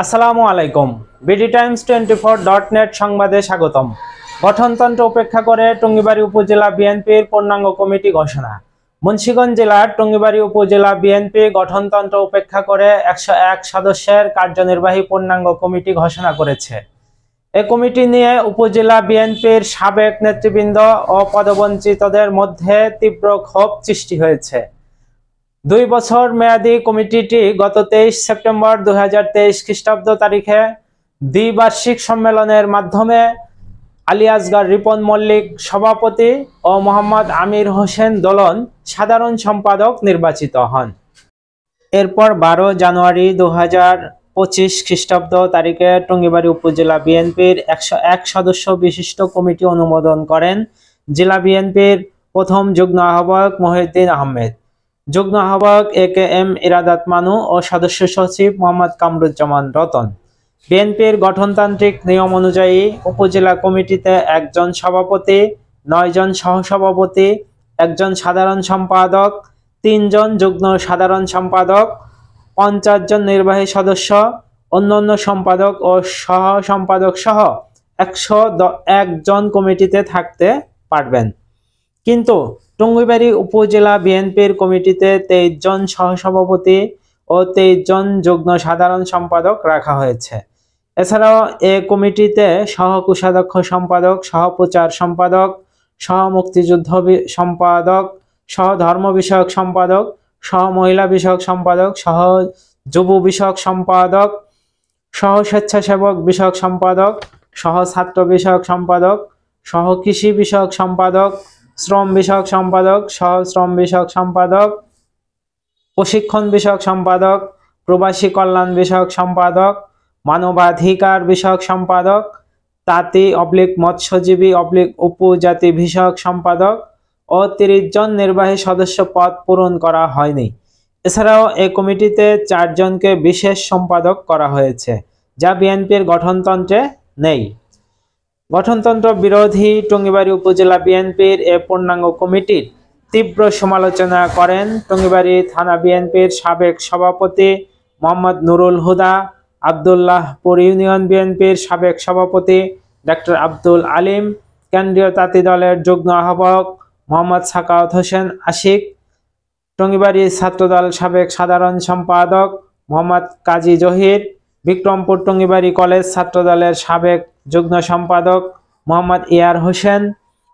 আসসালামু আলাইকুম। BD Times 24.net সংবাদে স্বাগতম। গঠনতন্ত্র উপেক্ষা করে টঙ্গীবাড়ি উপজেলা বিএনপির পূর্ণাঙ্গ কমিটি ঘোষণা। মুন্সিগঞ্জ জেলার টঙ্গীবাড়ি উপজেলা বিএনপি গঠনতন্ত্র উপেক্ষা করে 101 সদস্যের কার্যনির্বাহী পূর্ণাঙ্গ কমিটি ঘোষণা করেছে। এই কমিটি নিয়ে উপজেলা বিএনপির সাবেক নেতৃবৃন্দ ও পদবঞ্চিতদের মধ্যে তীব্র ক্ষোভ সৃষ্টি হয়েছে। 2 বছর মেয়াদী কমিটিটি গত 23 সেপ্টেম্বর 2023 খ্রিস্টাব্দ তারিখে দ্বিবার্ষিক সম্মেলনের মাধ্যমে আলী আসগার রিপন মল্লিক সভাপতি ও মোহাম্মদ আমির হোসেন দোলন সাধারণ সম্পাদক নির্বাচিত হন। এরপর 12 জানুয়ারি 2025 খ্রিস্টাব্দ তারিখে টঙ্গীবাড়ি উপজেলা বিএনপির 101 সদস্য বিশিষ্ট কমিটি অনুমোদন করেন জেলা বিএনপির প্রথম যুগ্ম আহ্বায়ক মহিউদ্দিন আহমেদ, যুগ্ম আহ্বায়ক AKM ইরাদাত মানু ও সদস্য সচিব মোহাম্মদ কামরুজ্জামান রতন। বিএনপির গঠনতান্ত্রিক নিয়ম অনুযায়ী উপজেলা কমিটিতে একজন সভাপতি, 9 জন সহসভাপতি, একজন সাধারণ সম্পাদক, 3 জন যুগ্ম সাধারণ সম্পাদক, 50 জন নির্বাহী সদস্য, অন্যান্য সম্পাদক ও সহ সম্পাদক সহ 101 জন কমিটিতে থাকতে পারবেন। কিন্তু টঙ্গীবাড়ি উপজেলা বিএনপির কমিটিতে 23 জন সহসভাপতি ও 23 জন যুগ্ম সাধারণ সম্পাদক রাখা হয়েছে। এছাড়াও এ কমিটিতে সহ কোষাধ্যক্ষ সম্পাদক, সহ প্রচার সম্পাদক, সহ মুক্তিযুদ্ধ সম্পাদক, সহ ধর্ম বিষয়ক সম্পাদক, সহ মহিলা বিষয়ক সম্পাদক, সহ যুব বিষয়ক সম্পাদক, সহ স্বেচ্ছাসেবক বিষয়ক সম্পাদক, সহ ছাত্র বিষয়ক সম্পাদক, সহ কৃষি বিষয়ক সম্পাদক, শ্রম বিষয়ক সম্পাদক, সহ শ্রম বিষয়ক সম্পাদক, প্রশিক্ষণ বিষয়ক সম্পাদক, প্রবাসী কল্যাণ বিষয়ক সম্পাদক, মানবাধিকার বিষয়ক সম্পাদক, তাঁতি/মৎস্যজীবী/উপজাতি বিষয়ক সম্পাদক ও 30 জন নির্বাহী সদস্য পদ পূরণ করা হয়নি। এছাড়াও এই কমিটিতে 4 জনকে বিশেষ সম্পাদক করা হয়েছে, যা বিএনপির গঠনতন্ত্রে নেই। গঠনতন্ত্র বিরোধী টঙ্গীবাড়ি উপজেলা বিএনপির এ পূর্ণাঙ্গ কমিটির তীব্র সমালোচনা করেন টঙ্গীবাড়ি থানা বিএনপির সাবেক সভাপতি মোহাম্মদ নুরুল হুদা, আবদুল্লাহপুর ইউনিয়ন বিএনপির সাবেক সভাপতি ডক্টর আব্দুল আলিম, কেন্দ্রীয় তাঁতি দলের যুগ্ম আহ্বায়ক মোহাম্মদ সাখাওয়াত হোসেন আশিক, টঙ্গীবাড়ি ছাত্রদল সাবেক সাধারণ সম্পাদক মোহাম্মদ কাজী জহির, বিক্রমপুর টঙ্গীবাড়ি কলেজ ছাত্রদলের সাবেক যুগ্ম সম্পাদক মোহাম্মদ ইয়ার হোসেন,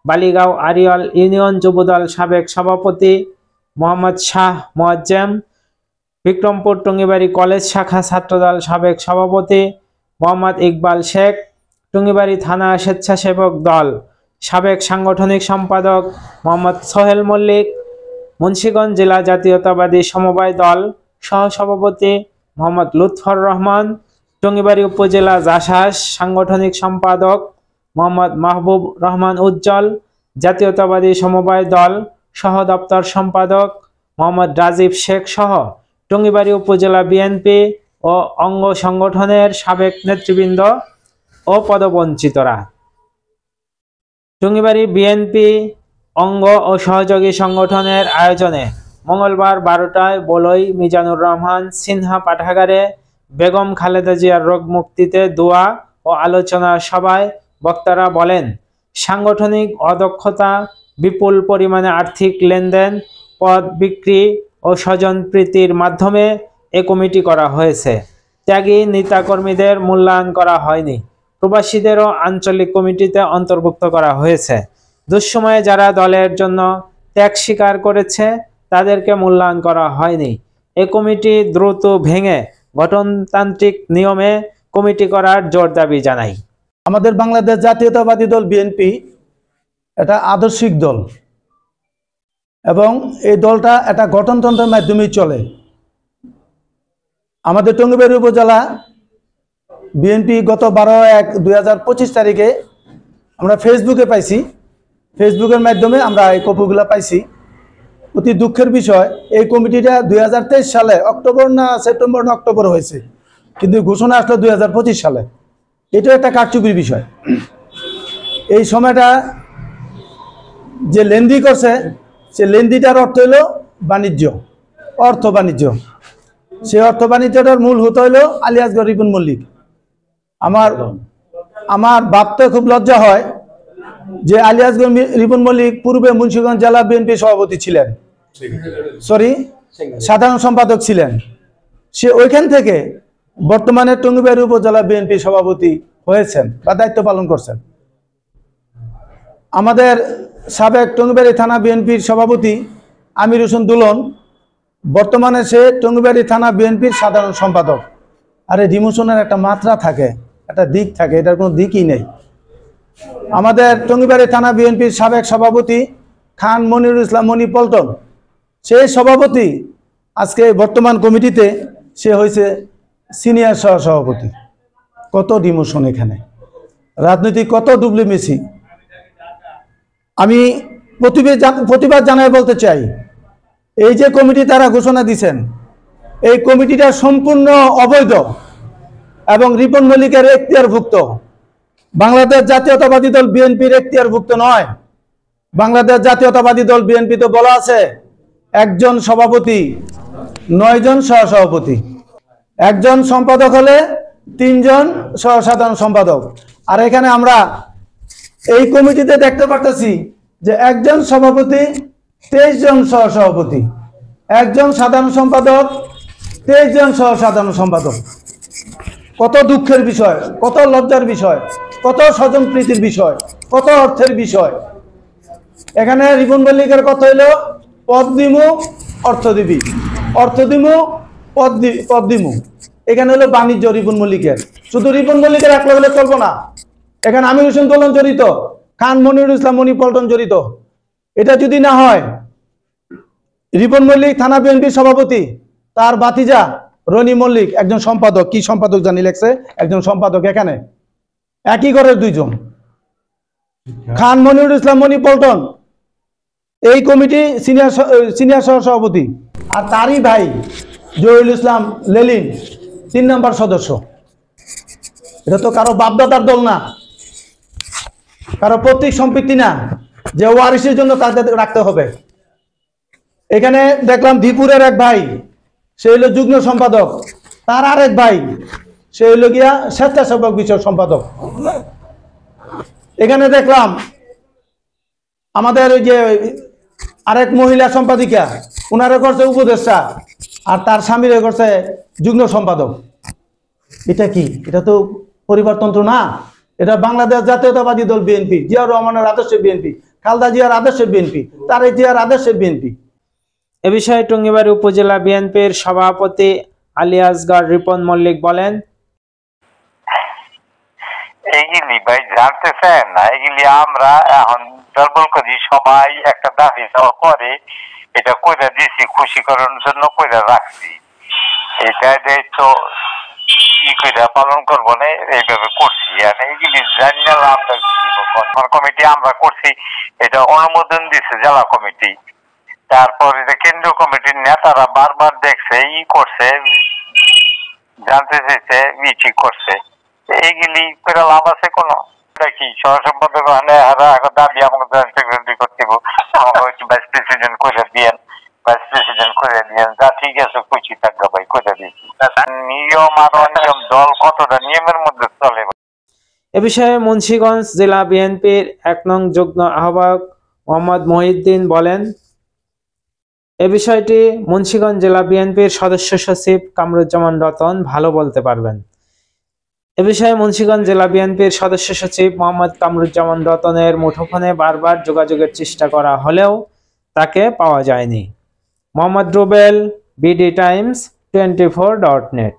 বালিগাঁও আরিয়াল ইউনিয়ন যুবদল সাবেক সভাপতি মোহাম্মদ শাহ মোয়াজ্জেম, বিক্রমপুর টঙ্গীবাড়ি কলেজ শাখা ছাত্রদল সাবেক সভাপতি মোহাম্মদ ইকবাল শেখ, টঙ্গীবাড়ি থানা স্বেচ্ছাসেবক দল সাবেক সাংগঠনিক সম্পাদক মোহাম্মদ সোহেল মল্লিক, মুন্সিগঞ্জ জেলা জাতীয়তাবাদী সমবায় দল সহসভাপতি মোহাম্মদ লুৎফর রহমান, টঙ্গীবাড়ি উপজেলা জাসাস সাংগঠনিক সম্পাদক মোহাম্মদ মাহবুব রহমান উজ্জ্বল, জাতীয়তাবাদী সমবায় দল সহ দপ্তর সম্পাদক মোহাম্মদ রাজীব শেখ সহ টঙ্গীবাড়ি উপজেলা বিএনপি ও অঙ্গ সংগঠনের সাবেক নেতৃবৃন্দ ও পদবঞ্চিতরা। টঙ্গীবাড়ি বিএনপি অঙ্গ ও সহযোগী সংগঠনের আয়োজনে মঙ্গলবার 12টায় বলই মিজানুর রহমান সিনহা পাঠাগারে বেগম খালেদা জিয়ার রোগ মুক্তিতে দোয়া ও আলোচনা সভায় বক্তারা বলেন, সাংগঠনিক অদক্ষতা, বিপুল পরিমাণে আর্থিক লেনদেন, পদ বিক্রি ও স্বজনপ্রীতির মাধ্যমে এ কমিটি করা হয়েছে। ত্যাগী নেতাকর্মীদের মূল্যায়ন করা হয়নি। প্রবাসীদেরও আঞ্চলিক কমিটিতে অন্তর্ভুক্ত করা হয়েছে। দুঃসময়ে যারা দলের জন্য ত্যাগ স্বীকার করেছে তাদেরকে মূল্যায়ন করা হয়নি। এ কমিটি দ্রুত ভেঙে গঠনতান্ত্রিক নিয়মে কমিটি করার জোর দাবি জানাই। আমাদের বাংলাদেশ জাতীয়তাবাদী দল বিএনপি এটা আদর্শিক দল এবং এই দলটা একটা গঠনতন্ত্রের মাধ্যমেই চলে। আমাদের টঙ্গীবাড়ি উপজেলা বিএনপি গত 12/1/2025 তারিখে আমরা ফেসবুকে পাইছি, ফেসবুকের মাধ্যমে আমরা এই কপিগুলো পাইছি। অতি দুঃখের বিষয়, এই কমিটিটা 2023 সালে অক্টোবর না সেপ্টেম্বর না অক্টোবর হয়েছে, কিন্তু ঘোষণা আসলো 2025 সালে। এটাও একটা কারচুপির বিষয়। এই সময়টা যে লেনদি করছে, সে লেনদিটার অর্থ হলো বাণিজ্য, অর্থ বাণিজ্য। সেই অর্থ বাণিজ্যটার মূল হতে হলো আলিয়াজগড় রিপন মল্লিক। আমার ভাবতে খুব লজ্জা হয় যে আলিয়াজগড় রিপন মল্লিক পূর্বে মুন্সিগঞ্জ জেলা বিএনপি সভাপতি ছিলেন, সাধারণ সম্পাদক ছিলেন। সে ওইখান থেকে বর্তমানে টঙ্গিবাড়ি উপজেলা বিএনপি সভাপতি হয়েছেন বা দায়িত্ব পালন করছেন। আমাদের সাবেক টঙ্গিবাড়ি থানা বিএনপির সভাপতি আমির হোসেন দুলন, বর্তমানে সে টঙ্গিবাড়ি থানা বিএনপির সাধারণ সম্পাদক। আরে ডিমোশনের একটা মাত্রা থাকে, একটা দিক থাকে, এটার কোনো দিকই নেই। আমাদের টঙ্গিবাড়ি থানা বিএনপির সাবেক সভাপতি খান মনিরুল ইসলাম মনি পল্টন, সেই সভাপতি আজকে বর্তমান কমিটিতে সে হয়েছে সিনিয়র সহসভাপতি। কত ডিমোশন এখানে, রাজনৈতিক কত ডুবলি মেসি। আমি প্রতিবাদ জানাই বলতে চাই, এই যে কমিটি তারা ঘোষণা দিয়েছেন, এই কমিটিটা সম্পূর্ণ অবৈধ এবং রিপন মল্লিকের এখতিয়ারভুক্ত। বাংলাদেশ জাতীয়তাবাদী দল বিএনপির এখতিয়ারভুক্ত নয়। বাংলাদেশ জাতীয়তাবাদী দল বিএনপিতে বলা আছে একজন সভাপতি 9 জন সহসভাপতি, একজন সম্পাদক হলে 3 জন সাধারণ সম্পাদক। আর এখানে আমরা এই কমিটিতে দেখতে পারতেছি যে একজন সভাপতি 23 জন সহসভাপতি, একজন সাধারণ সম্পাদক 23 জন সাধারণ সম্পাদক। কত দুঃখের বিষয়, কত লজ্জার বিষয়, কত স্বজন প্রীতির বিষয়, কত অর্থের বিষয়। এখানে রিপন মল্লিকের কথা হইল পদ দিমু অর্থ দিবি, অর্থ দিমু পদ দিমু। এখানে হলো বাণিজ্য রিপন মল্লিকের। শুধু রিপন মল্লিকের একলা হলে চলবো না, এখানে আমির হোসেন দোলন জড়িত, খান মনিরুল ইসলাম মনি পল্টন জড়িত। এটা যদি না হয়, রিপন মল্লিক থানা বিএনপির সভাপতি, তার ভাতিজা রনি মল্লিক একজন সম্পাদক, কি সম্পাদক জানি লেখছে, একজন সম্পাদক। এখানে একই ঘরের 2 জন। খান মনিরুল ইসলাম মনি পল্টন এই কমিটি সিনিয়র সহসভাপতি, আর তারই ভাই জহিরুল ইসলাম লেলিন 3 নম্বর সদস্য। এটা তো কারো বাপদাদার দল না, কারো পৈতৃক সম্পত্তি না যে ওয়ারিসের জন্য তাদের রাখতে হবে। এখানে দেখলাম দীপুরের এক ভাই, সে হইল যুগ্ম সম্পাদক, তার আরেক ভাই সে হইল গিয়া স্বেচ্ছাসেবক বিষয়ক সম্পাদক। এখানে দেখলাম আমাদের ওই যে আরেক মহিলা সম্পাদিকা, উনারে করছে উপদেষ্টা, আর তার স্বামীরে করছে যুগ্ম সম্পাদক। এটা কি? এটা তো পরিবারতন্ত্র না, এটা বাংলাদেশ জাতীয়তাবাদী দল বিএনপি, জিয়াউর রহমানের আদর্শের বিএনপি, খালেদা জিয়ার আদর্শের বিএনপি, তারেক জিয়ার আদর্শের বিএনপি। এ বিষয়ে টঙ্গিবাড়ি উপজেলা বিএনপির সভাপতি আলিয়াজগড় রিপন মল্লিক বলেন, এইগুলি ভাই জানতেছেন না, এগুলি আমরা এখন দুর্বল করি, সবাই একটা দাবি দেওয়া করে, এটা কইরা দিছি, খুশি করার জন্য কইরা রাখছি। এটা দায়িত্ব কি কইরা পালন করবো না, এইভাবে করছি। আর এইগুলি জানি না আমরা কমিটি আমরা করছি, এটা অনুমোদন দিছে জেলা কমিটি। তারপর এটা কেন্দ্রীয় কমিটির নেতারা বারবার দেখছে, করছে, জানতে চেয়েছে, ঠিক করছে। এইগুলি করে লাভ আছে কোনো? কি সহসম্পাদক দাবি আমাকে সেক্রেটারি করতে আমাকে ভাইস প্রেসিডেন্ট করে দিয়েন, ভাইস প্রেসিডেন্ট করে দিয়েন। যা ঠিক আছে খুশি থাকবে ভাই, করে দিয়েছি। নিয়ম আর অনিয়ম দল কতটা নিয়মের মধ্যে চলে। এ বিষয়ে মুন্সিগঞ্জ জেলা বিএনপির 1 নং যুগ্ম আহ্বায়ক মোহাম্মদ মহিউদ্দিন বলেন, এ বিষয়টি মুন্সিগঞ্জ জেলা বিএনপির সদস্য সচিব কামরুজ্জামান রতন ভালো বলতে পারবেন। এ বিষয়ে মুন্সিগঞ্জ জেলা বিএনপির সদস্য সচিব মোহাম্মদ কামরুজ্জামান রতনের মুঠোফোনে বারবার যোগাযোগের চেষ্টা করা হলেও তাকে পাওয়া যায়নি। Mohammad Rubel, BD Times 24.net।